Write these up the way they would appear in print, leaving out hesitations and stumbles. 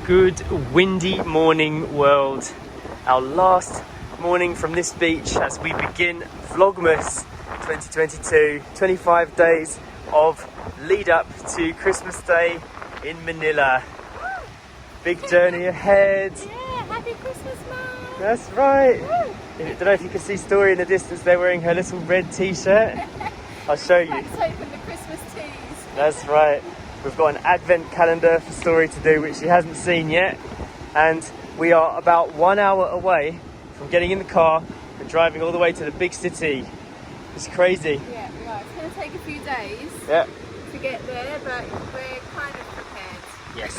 Good windy morning, world. Our last morning from this beach as we begin Vlogmas 2022. 25 days of lead up to Christmas Day in Manila. Big journey ahead. Yeah, happy Christmas, Mum. That's right. I don't know if you can see Story in the distance. They're wearing her little red t-shirt. I'll show you. Let's open the Christmas teas. That's right. We've got an advent calendar for Story to do, which she hasn't seen yet. And we are about 1 hour away from getting in the car and driving all the way to the big city. It's crazy. Yeah, we are. It's going to take a few days to get there, but we're kind of prepared. Yes.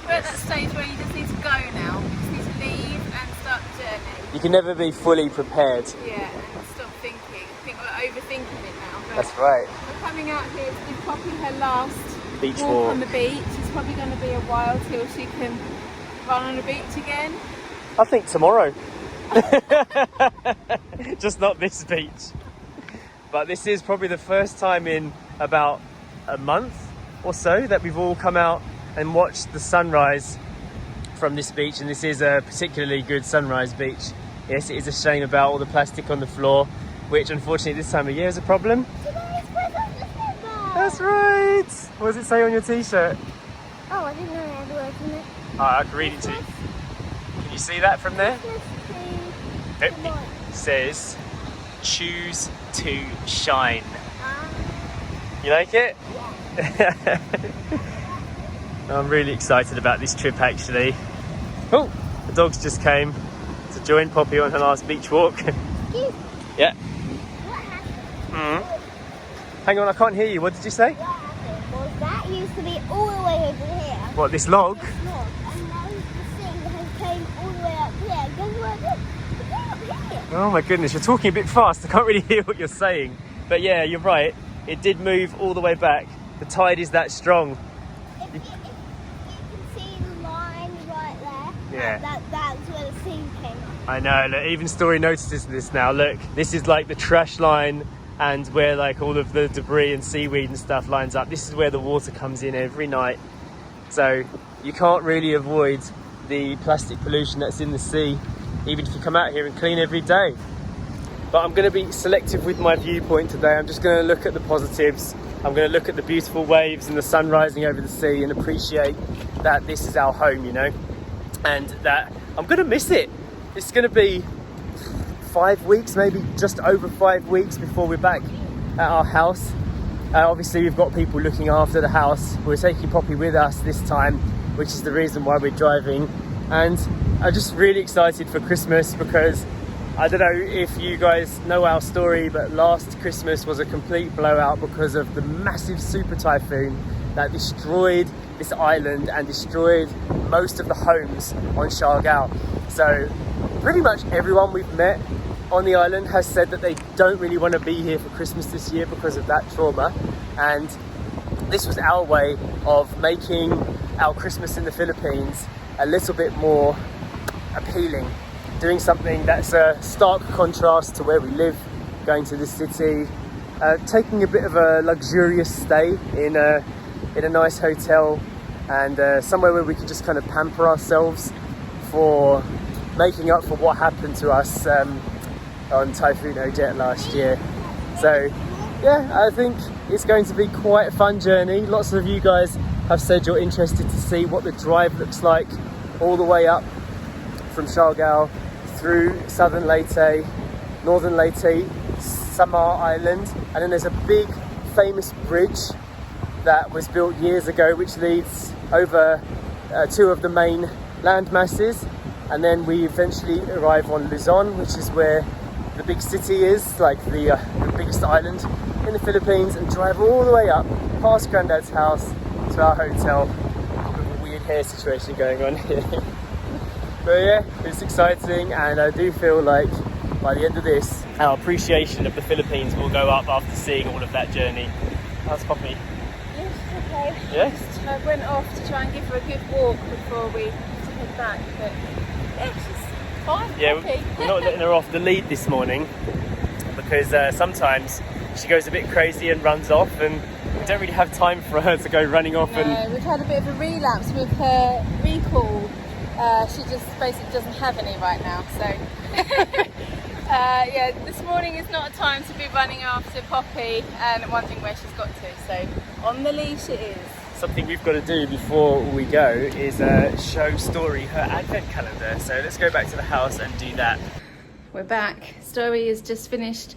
We're at that stage where you just need to go now. You just need to leave and start the journey. You can never be fully prepared. Yeah, and stop thinking. I think we're overthinking it now. But That's right. we're coming out here to do Poppy her last Beach walk walk. on the beach. It's probably going to be a while till she can run on the beach again. I think tomorrow. Just not this beach. But this is probably the first time in about a month or so that we've all come out and watched the sunrise from this beach, and this is a particularly good sunrise beach. Yes, it is a shame about all the plastic on the floor, which unfortunately this time of year is a problem. That's right. What does it say on your t-shirt? Oh, I didn't know it had words in it. I can read it to you. Can you see that from there? It says, "Choose to shine." You like it? Yeah. I'm really excited about this trip actually. Oh, the dogs just came to join Poppy on her last beach walk. Yeah. What happened? Mm. Hang on, I can't hear you. What did you say? What happened was that used to be all the way over here. What, this log? This log, and now the thing has came all the way up here. Guess what? It's way up here. Oh my goodness, you're talking a bit fast. I can't really hear what you're saying. But yeah, you're right. It did move all the way back. The tide is that strong. If you can see the line right there, Yeah. that's where the sea came up. I know, look, even Story notices this now. Look, this is like the trash line and where like all of the debris and seaweed and stuff lines up. This is where the water comes in every night. So you can't really avoid the plastic pollution that's in the sea, even if you come out here and clean every day. But I'm going to be selective with my viewpoint today. I'm just going to look at the positives. I'm going to look at the beautiful waves and the sun rising over the sea and appreciate that this is our home, you know, and that I'm going to miss it. It's going to be 5 weeks, maybe just over 5 weeks before we're back at our house. Obviously, we've got people looking after the house. We're taking Poppy with us this time, which is the reason why we're driving. And I'm just really excited for Christmas because I don't know if you guys know our story, but last Christmas was a complete blowout because of the massive super typhoon that destroyed this island and destroyed most of the homes on Siargao. So pretty much everyone we've met on the island has said that they don't really want to be here for Christmas this year because of that trauma. And this was our way of making our Christmas in the Philippines a little bit more appealing. Doing something that's a stark contrast to where we live, going to the city, taking a bit of a luxurious stay in a nice hotel, and somewhere where we can just kind of pamper ourselves for making up for what happened to us on Typhoon Ojet last year. So yeah, I think it's going to be quite a fun journey. Lots of you guys have said you're interested to see what the drive looks like all the way up from Siargao through southern Leyte, northern Leyte, Samar Island, and then there's a big famous bridge that was built years ago which leads over two of the main land masses, and then we eventually arrive on Luzon, which is where the big city is, like the biggest island in the Philippines, and drive all the way up past Grandad's house to our hotel. With a weird hair situation going on here. But yeah, it's exciting, and I do feel like by the end of this, our appreciation of the Philippines will go up after seeing all of that journey. How's Poppy? Yes, okay. Yes? I went off to try and give her a good walk before we head back, but yeah, she's fine. Yeah, happy. we're not letting her off the lead this morning because sometimes she goes a bit crazy and runs off, and We don't really have time for her to go running off and... No, we've had a bit of a relapse with her recall. She just basically doesn't have any right now, so... yeah, this morning is not a time to be running after Poppy and wondering where she's got to, so on the leash it is. Something we've got to do before we go is show Story her advent calendar. So let's go back to the house and do that. We're back. Story has just finished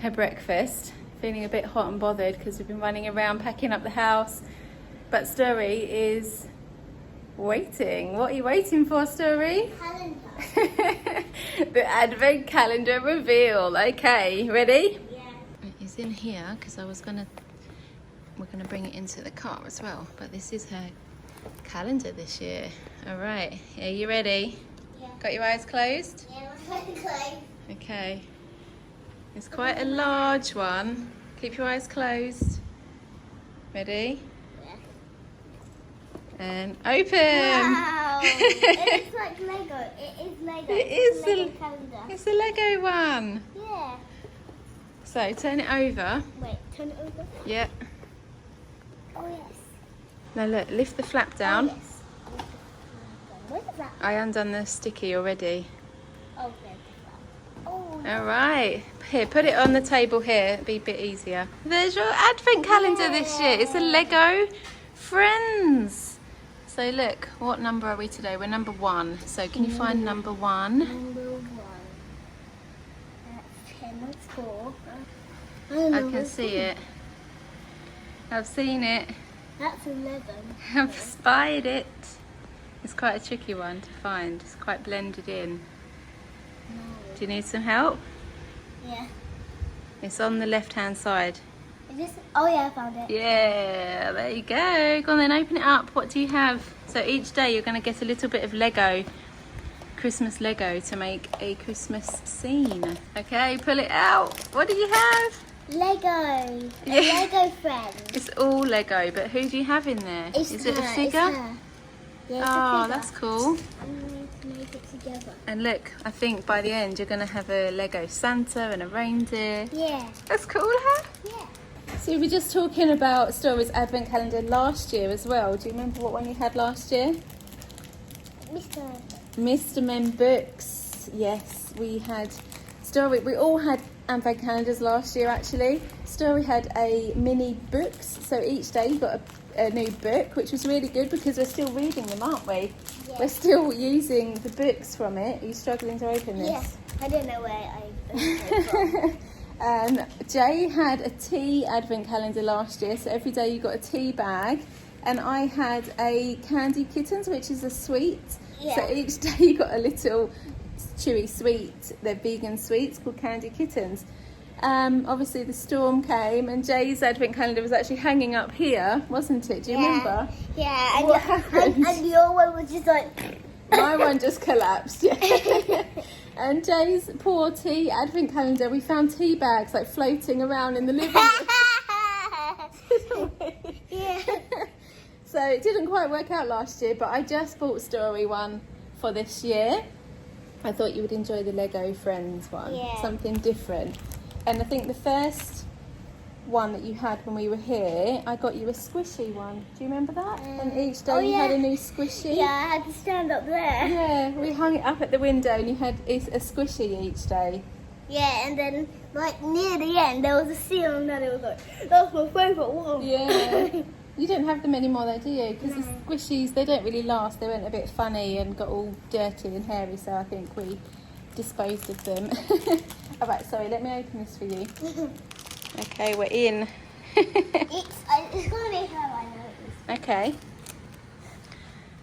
her breakfast, feeling a bit hot and bothered because we've been running around packing up the house. But Story is waiting. What are you waiting for, Story? Calendar. The advent calendar reveal. Okay, ready? Yeah. It's in here because we're gonna bring it into the car as well. But this is her calendar this year. All right, are you ready? Yeah. Got your eyes closed? Yeah, we're close. Okay. It's quite a large one. Keep your eyes closed. Ready? Yeah. And open. Wow. It looks like Lego. It is Lego. It It's is a Lego a- calendar. It's a Lego one. Yeah. So turn it over. Wait, turn it over. Yeah. Oh yes. Now look, lift the flap down. Oh, yes. Where's the flap? I undone the sticky already. Oh, there's the flap. Oh. All right. Here, put it on the table here. It'll be a bit easier. There's your advent calendar this year. It's a Lego Friends. So look, what number are we today? We're number 1. So can you find number 1? Number 1. That's 10. That's 4. I can see it. I've seen it. That's 11. I've spied it. It's quite a tricky one to find. It's quite blended in. Do you need some help? Yeah. It's on the left-hand side. Is this? Oh yeah, I found it. Yeah, there you go. Go on then, open it up. What do you have? So each day you're going to get a little bit of Lego, Christmas Lego, to make a Christmas scene. Okay, pull it out. What do you have? Lego. Yeah. Lego friend. It's all Lego, but who do you have in there? Is it a her, figure? It's her. Yeah, it's Oh, a figure. that's cool. And we need to make it together. And look, I think by the end you're going to have a Lego Santa and a reindeer. Yeah. That's cool, huh? Yeah. So we were just talking about Story's advent calendar last year as well. Do you remember what one you had last year? Mr. Men books. Yes, we had Story. We all had advent calendars last year actually. Story had a mini books, so each day you got a new book, which was really good because we're still reading them, aren't we? Yeah. We're still using the books from it. Are you struggling to open this? Yes. I don't know where I it from. Jay had a tea advent calendar last year, so every day you got a tea bag, and I had a candy kittens, which is a sweet. Yeah. So each day you got a little chewy sweet. They're vegan sweets called candy kittens. Obviously the storm came, and Jay's advent calendar was actually hanging up here, wasn't it? Do you remember? Yeah. And, What happened? and your one was just like. My one just collapsed. Yeah. And Jay's poor tea advent calendar, we found tea bags like floating around in the living room. Yeah. So it didn't quite work out last year, but I just bought Story one for this year. I thought you would enjoy the Lego Friends one, Yeah. something different. And I think the first one that you had when we were here, I got you a squishy one. Do you remember that? And each day oh, you had yeah. a new squishy. Yeah, I had to stand up there. Yeah, we hung it up at the window and you had a squishy each day. Yeah, and then like near the end there was a seal, and then it was like, that's my favourite one. Yeah. You don't have them anymore though, do you? Because the squishies, they don't really last. They went a bit funny and got all dirty and hairy, so I think we disposed of them. Alright, sorry, let me open this for you. Okay, we're in. It's gonna be her, I know. Okay,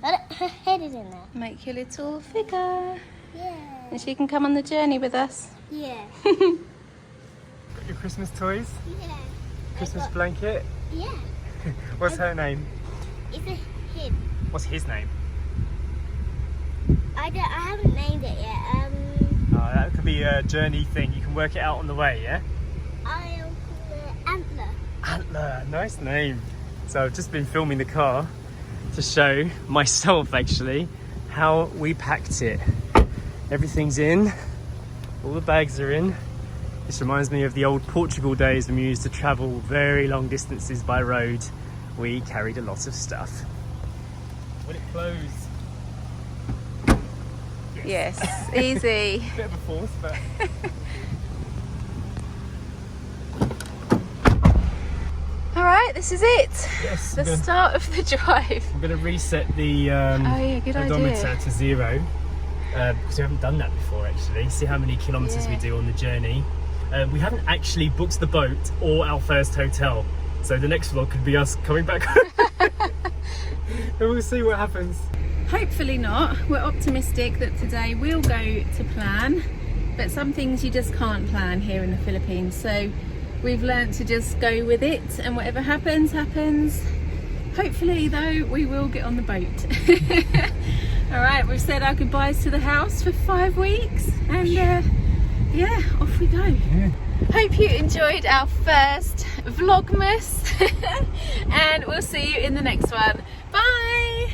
Her head is in there. make your little figure. Yeah. And she can come on the journey with us. Yeah. Got your Christmas toys? Yeah. Christmas blanket? Yeah. What's her name? It's a him. What's his name? I haven't named it yet. That could be a journey thing. You can work it out on the way, yeah? I'll call it Antler. Antler, nice name. So I've just been filming the car to show myself actually how we packed it. Everything's in, all the bags are in, This reminds me of the old Portugal days when we used to travel very long distances by road. We carried a lot of stuff. Will it close? Yes, easy. Bit of a force, but... All right, this is it. Yes. The start of the drive. I'm going to reset the good odometer idea. to 0 because we haven't done that before actually. See how many kilometres we Yeah. do on the journey. We haven't actually booked the boat or our first hotel, so the next vlog could be us coming back and we'll see what happens. Hopefully not. We're optimistic that today will go to plan, but some things you just can't plan here in the Philippines. So we've learnt to just go with it, and whatever happens, happens. Hopefully though, we will get on the boat. All right, we've said our goodbyes to the house for 5 weeks, and yeah, off we go. Yeah. Hope you enjoyed our first Vlogmas, and we'll see you in the next one. Bye.